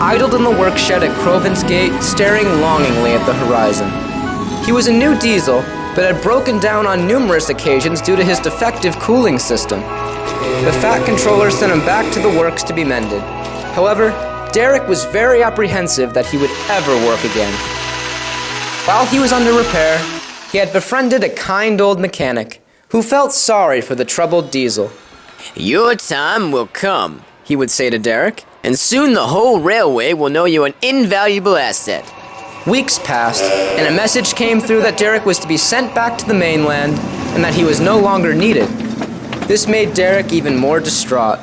idled in the work shed at Crovan's gate, staring longingly at the horizon. He was a new diesel, but had broken down on numerous occasions due to his defective cooling system. The Fat Controller sent him back to the works to be mended. However, Derek was very apprehensive that he would ever work again. While he was under repair, he had befriended a kind old mechanic who felt sorry for the troubled diesel. "Your time will come," he would say to Derek, "and soon the whole railway will know you an invaluable asset." Weeks passed, and a message came through that Derek was to be sent back to the mainland and that he was no longer needed. This made Derek even more distraught.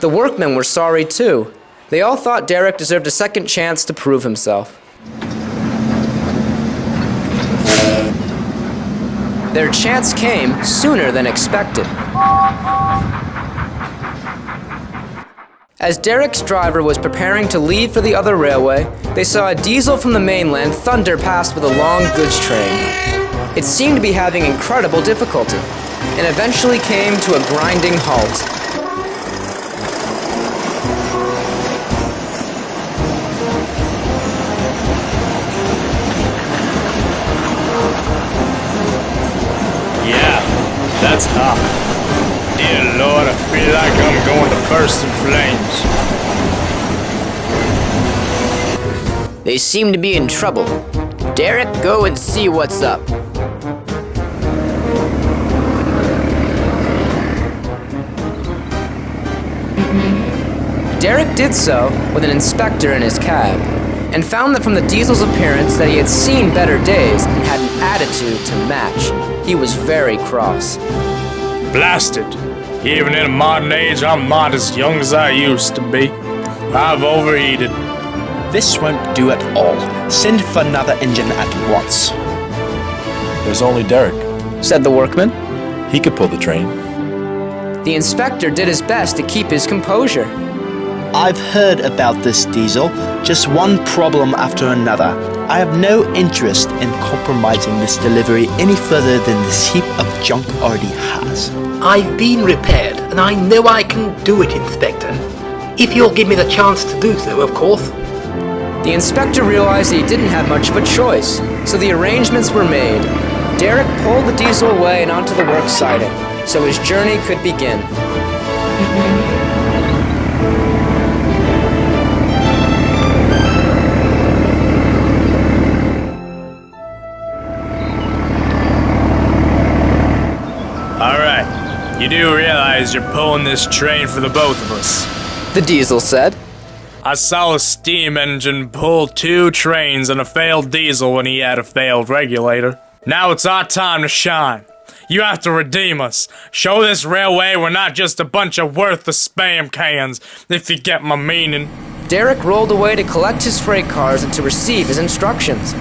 The workmen were sorry too. They all thought Derek deserved a second chance to prove himself. Their chance came sooner than expected. As Derek's driver was preparing to leave for the other railway, they saw a diesel from the mainland thunder past with a long goods train. It seemed to be having incredible difficulty, and eventually came to a grinding halt. Yeah, that's hot. Dear Lord, I feel like I'm going to burst in flames. They seem to be in trouble. Derek, go and see what's up. Derek did so with an inspector in his cab, and found that from the diesel's appearance that he had seen better days and had an attitude to match. He was very cross. Blasted. Even in a modern age, I'm not as young as I used to be. I've overheated. This won't do at all. Send for another engine at once. There's only Derek, Said the workman. he could pull the train. The inspector did his best to keep his composure. I've heard about this diesel, just one problem after another. I have no interest in compromising this delivery any further than this heap of junk already has. I've been repaired, and I know I can do it, Inspector. If you'll give me the chance to do so, of course. The inspector realized that he didn't have much of a choice, so the arrangements were made. Derek pulled the diesel away and onto the works siding, so his journey could begin. Alright, you do realize you're pulling this train for the both of us. The diesel said. I saw a steam engine pull 2 trains and a failed diesel when he had a failed regulator. Now it's our time to shine. You have to redeem us. Show this railway we're not just a bunch of worthless spam cans, if you get my meaning. Derek rolled away to collect his freight cars and to receive his instructions.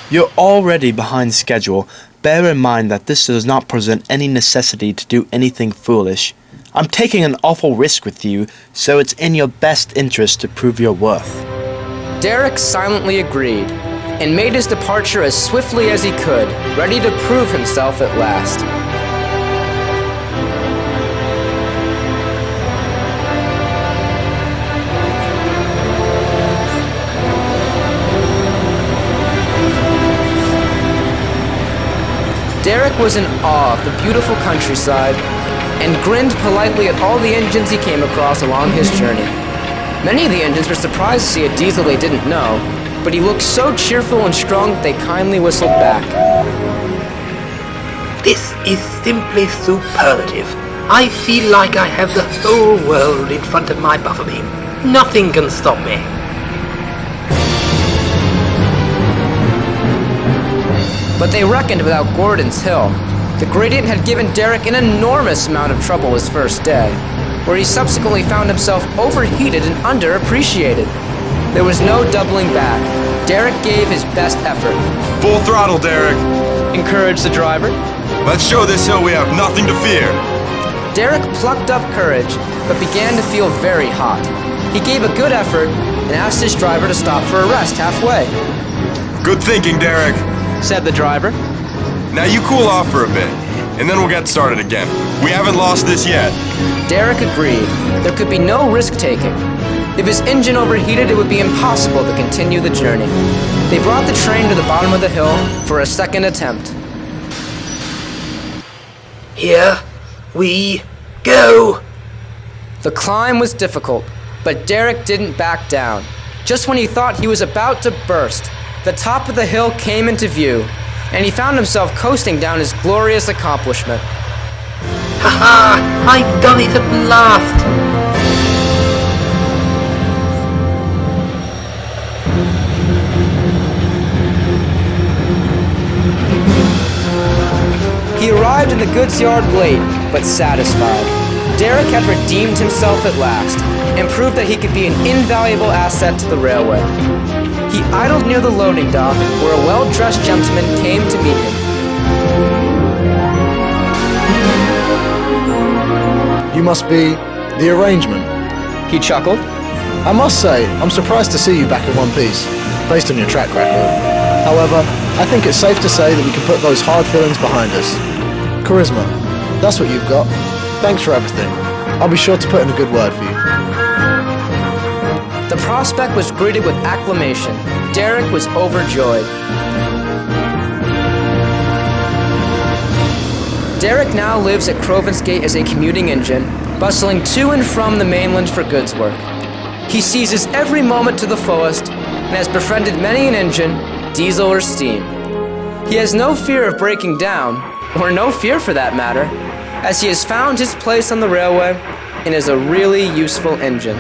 You're already behind schedule. Bear in mind that this does not present any necessity to do anything foolish. I'm taking an awful risk with you, so it's in your best interest to prove your worth. Derek silently agreed, and made his departure as swiftly as he could, ready to prove himself at last. Derek was in awe of the beautiful countryside, and grinned politely at all the engines he came across along his journey. Many of the engines were surprised to see a diesel they didn't know, but he looked so cheerful and strong that they kindly whistled back. This is simply superlative. I feel like I have the whole world in front of my buffer beam. Nothing can stop me. But they reckoned without Gordon's Hill. The gradient had given Derek an enormous amount of trouble his first day, where he subsequently found himself overheated and underappreciated. There was no doubling back. Derek gave his best effort. Full throttle, Derek. Encouraged the driver. Let's show this hill we have nothing to fear. Derek plucked up courage, but began to feel very hot. He gave a good effort and asked his driver to stop for a rest halfway. Good thinking, Derek. Said the driver. Now you cool off for a bit, and then we'll get started again. We haven't lost this yet. Derek agreed. There could be no risk-taking. If his engine overheated, it would be impossible to continue the journey. They brought the train to the bottom of the hill for a second attempt. Here we go. The climb was difficult, but Derek didn't back down. Just when he thought he was about to burst, the top of the hill came into view, and he found himself coasting down his glorious accomplishment. Ha! I've done it at last! He arrived in the goods yard late, but satisfied. Derek had redeemed himself at last, and proved that he could be an invaluable asset to the railway. He idled near the loading dock, where a well-dressed gentleman came to meet him. You must be the arrangement. He chuckled. I must say, I'm surprised to see you back in one piece, based on your track record. However, I think it's safe to say that we can put those hard feelings behind us. Charisma, that's what you've got. Thanks for everything. I'll be sure to put in a good word for you. The prospect was greeted with acclamation. Derek was overjoyed. Derek now lives at Crovan's Gate as a commuting engine, bustling to and from the mainland for goods work. He seizes every moment to the fullest and has befriended many an engine, diesel or steam. He has no fear of breaking down, or no fear for that matter, as he has found his place on the railway and is a really useful engine.